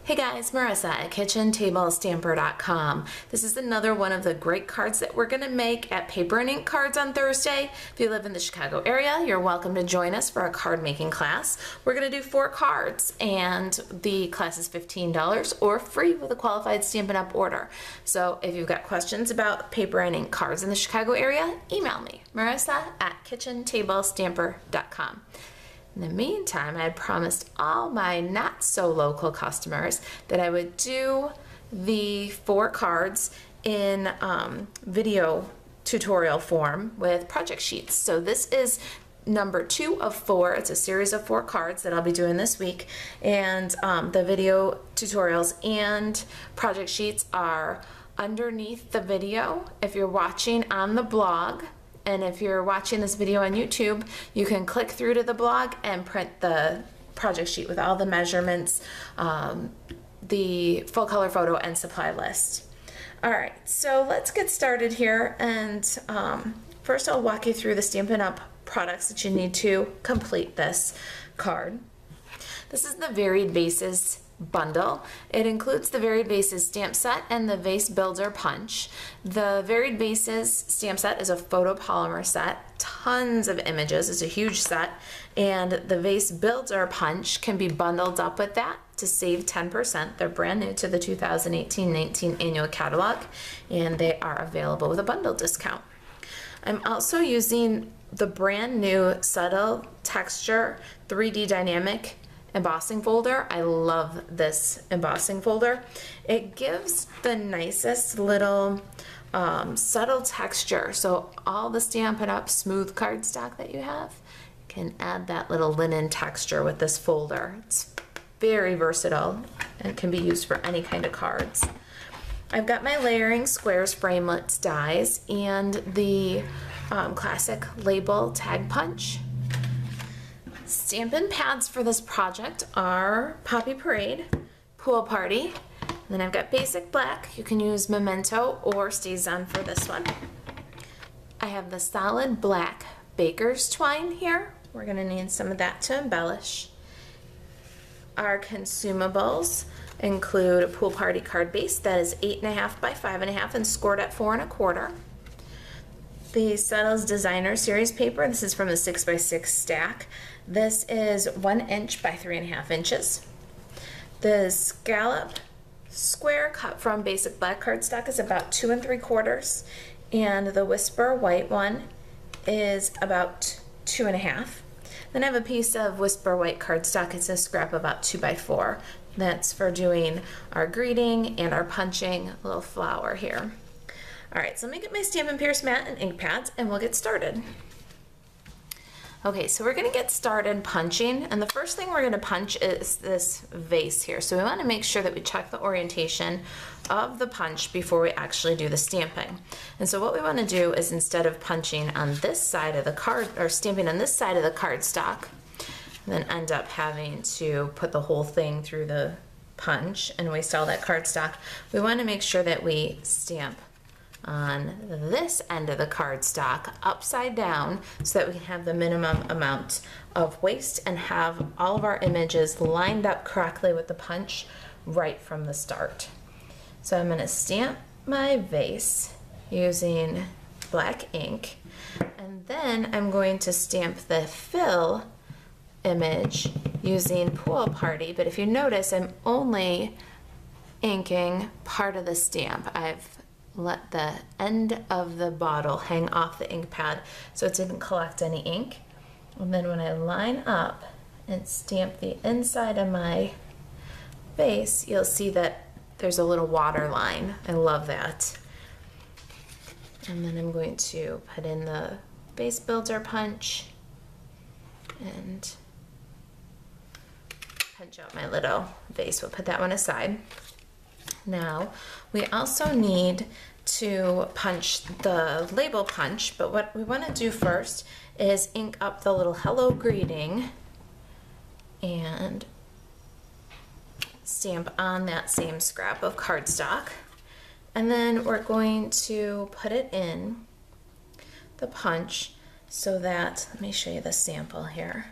Hey guys, Marissa at KitchenTableStamper.com. This is another one of the great cards that we're going to make at Paper and Ink Cards on Thursday. If you live in the Chicago area, you're welcome to join us for a card making class. We're going to do 4 cards and the class is $15 or free with a qualified Stampin' Up order. So if you've got questions about Paper and Ink Cards in the Chicago area, email me, Marissa at KitchenTableStamper.com. In the meantime, I had promised all my not so local customers that I would do the 4 cards in video tutorial form with project sheets. So this is number 2 of 4. It's a series of 4 cards that I'll be doing this week, and the video tutorials and project sheets are underneath the video if you're watching on the blog. And if you're watching this video on YouTube, you can click through to the blog and print the project sheet with all the measurements, the full color photo, and supply list. All right, so let's get started here. And first I'll walk you through the Stampin' Up products that you need to complete this card. This is the Varied Vases bundle. It includes the Varied Vases stamp set and the Vase Builder Punch. The Varied Vases stamp set is a photopolymer set, tons of images, it's a huge set, and the Vase Builder Punch can be bundled up with that to save 10%. They're brand new to the 2018-19 annual catalog, and they are available with a bundle discount. I'm also using the brand new Subtle Texture 3D Dynamic embossing folder. I love this embossing folder. It gives the nicest little subtle texture. So all the Stampin' Up smooth cardstock that you have can add that little linen texture with this folder. It's very versatile and can be used for any kind of cards. I've got my layering squares framelits dies and the classic label tag punch. Stampin' pads for this project are Poppy Parade, Pool Party, and then I've got basic black. You can use Memento or StazOn for this one. I have the solid black Baker's Twine here. We're going to need some of that to embellish. Our consumables include a Pool Party card base that is 8.5 by 5.5 and scored at 4 1/4. The Settles Designer Series paper, this is from the 6x6 stack. This is 1 inch by 3.5 inches. The scallop square cut from basic black cardstock is about 2 3/4, and the Whisper white one is about 2.5. Then I have a piece of Whisper white cardstock. It's a scrap about 2 by 4. That's for doing our greeting and our punching a little flower here. All right, so let me get my Stampin' Pierce mat and ink pads and we'll get started. Okay, so we're gonna get started punching, and the first thing we're gonna punch is this vase here. So we wanna make sure that we check the orientation of the punch before we actually do the stamping. And so what we wanna do is, instead of punching on this side of the card, or stamping on this side of the cardstock, and then end up having to put the whole thing through the punch and waste all that cardstock, we wanna make sure that we stamp on this end of the cardstock upside down so that we can have the minimum amount of waste and have all of our images lined up correctly with the punch right from the start. So I'm going to stamp my vase using black ink, and then I'm going to stamp the fill image using Pool Party, but if you notice, I'm only inking part of the stamp. I've let the end of the bottle hang off the ink pad so it didn't collect any ink. And then when I line up and stamp the inside of my vase, you'll see that there's a little water line. I love that. And then I'm going to put in the Vase Builder Punch and punch out my little vase. We'll put that one aside. Now, we also need to punch the label punch, but what we want to do first is ink up the little hello greeting and stamp on that same scrap of cardstock. And then we're going to put it in the punch so that, let me show you the sample here,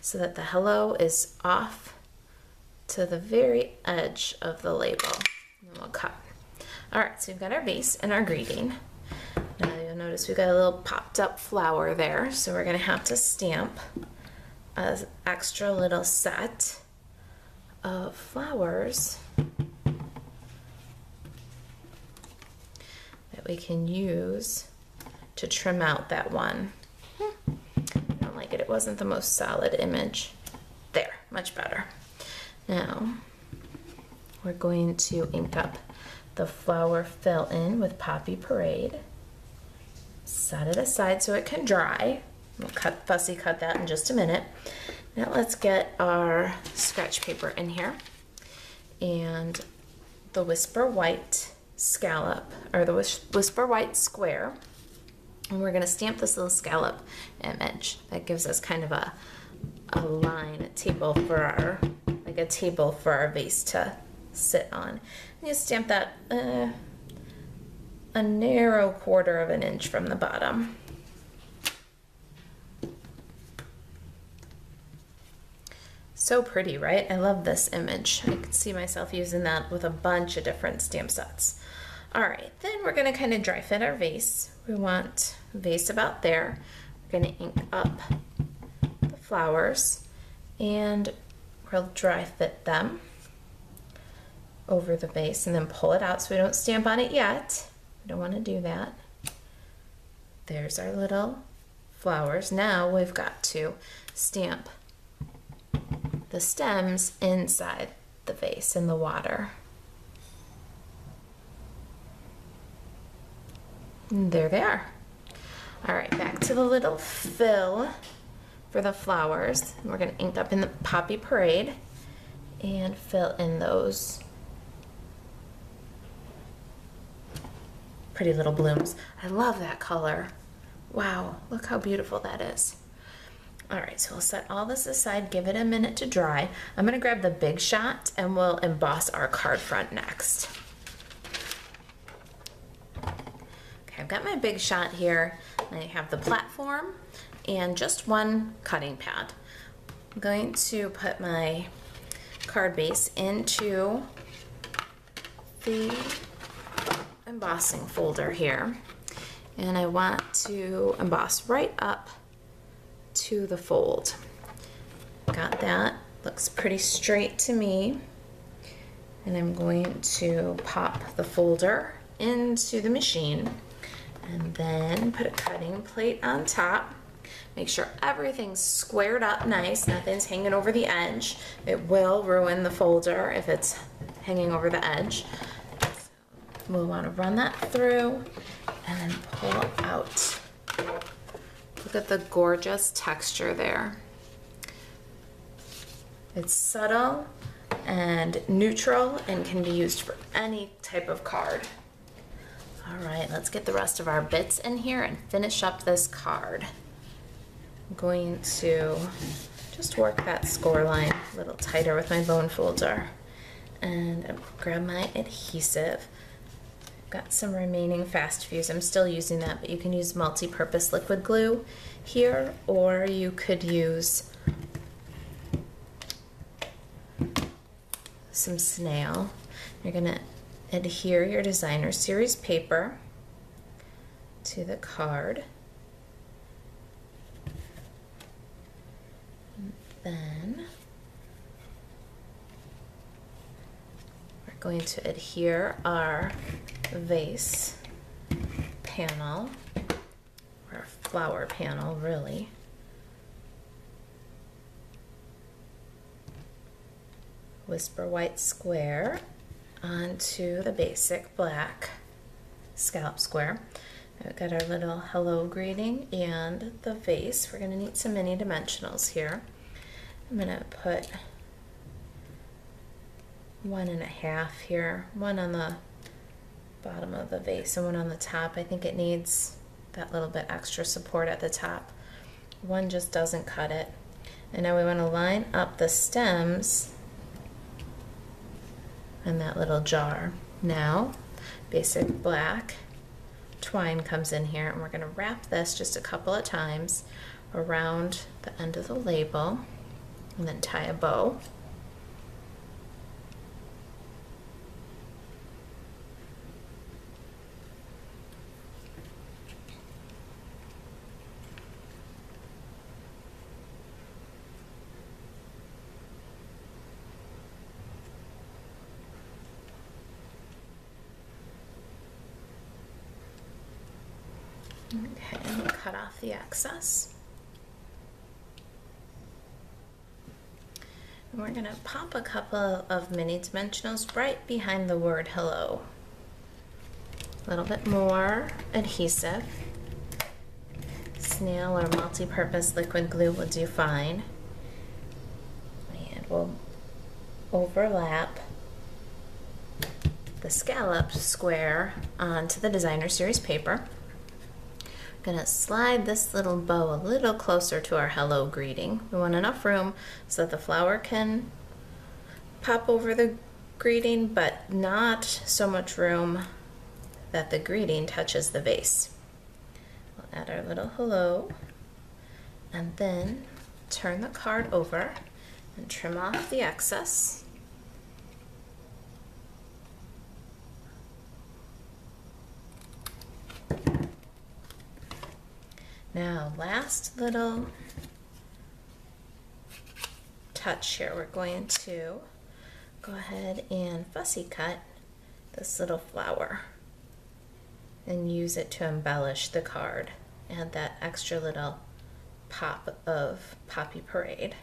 so that the hello is off to the very edge of the label, and we'll cut. All right, so we've got our vase and our greeting. Now you'll notice we've got a little popped up flower there, so we're gonna have to stamp an extra little set of flowers that we can use to trim out that one. I don't like it, it wasn't the most solid image. There, much better. Now, we're going to ink up the flower fill in with Poppy Parade. Set it aside so it can dry. We'll fussy cut that in just a minute. Now let's get our scratch paper in here and the Whisper White scallop, or the Whisper White square. And we're gonna stamp this little scallop image. That gives us kind of a line, a table for our, like a table for our vase to sit on. And you stamp that a narrow 1/4 of an inch from the bottom. So pretty, right? I love this image. I can see myself using that with a bunch of different stamp sets. All right, then we're gonna kind of dry fit our vase. We want a vase about there. We're gonna ink up the flowers and we'll dry fit them over the vase and then pull it out so we don't stamp on it yet. We don't want to do that. There's our little flowers. Now we've got to stamp the stems inside the vase in the water. And there they are. All right, back to the little fill for the flowers. We're going to ink up in the Poppy Parade and fill in those pretty little blooms. I love that color. Wow, look how beautiful that is. All right, so we'll set all this aside, give it a minute to dry. I'm gonna grab the Big Shot and we'll emboss our card front next. Okay, I've got my Big Shot here. I have the platform and just one cutting pad. I'm going to put my card base into the embossing folder here, and I want to emboss right up to the fold. Got that, looks pretty straight to me, and I'm going to pop the folder into the machine and then put a cutting plate on top. Make sure everything's squared up nice, nothing's hanging over the edge. It will ruin the folder if it's hanging over the edge. We'll want to run that through and then pull out. Look at the gorgeous texture there. It's subtle and neutral and can be used for any type of card. All right, let's get the rest of our bits in here and finish up this card. I'm going to just work that score line a little tighter with my bone folder and grab my adhesive. Got some remaining fast fuse. I'm still using that, but you can use multi-purpose liquid glue here, or you could use some snail. You're gonna adhere your designer series paper to the card. And then we're going to adhere our vase panel, or flower panel really, Whisper White square onto the basic black scallop square. We've got our little hello greeting and the vase. We're going to need some mini dimensionals here. I'm going to put 1.5 here, one on the bottom of the vase and one on the top. I think it needs that little bit extra support at the top. One just doesn't cut it. And now we want to line up the stems in that little jar. Now, basic black twine comes in here, and we're going to wrap this just a couple of times around the end of the label and then tie a bow. Okay, and cut off the excess. And we're going to pop a couple of mini dimensionals right behind the word hello. A little bit more adhesive. Snail or multi-purpose liquid glue will do fine. And we'll overlap the scallop square onto the Designer Series paper. I'm gonna slide this little bow a little closer to our hello greeting. We want enough room so that the flower can pop over the greeting, but not so much room that the greeting touches the vase. We'll add our little hello and then turn the card over and trim off the excess. Now, last little touch here, we're going to go ahead and fussy cut this little flower and use it to embellish the card. Add that extra little pop of Poppy Parade.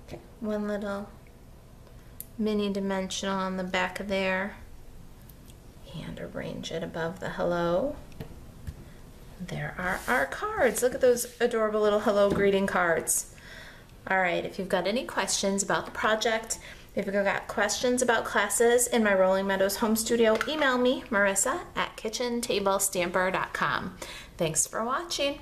Okay, one little mini dimensional on the back of there, and arrange it above the hello. There are our cards. Look at those adorable little hello greeting cards. All right, if you've got any questions about the project, if you've got questions about classes in my Rolling Meadows home studio, email me, Marisa at kitchentablestamper.com. Thanks for watching.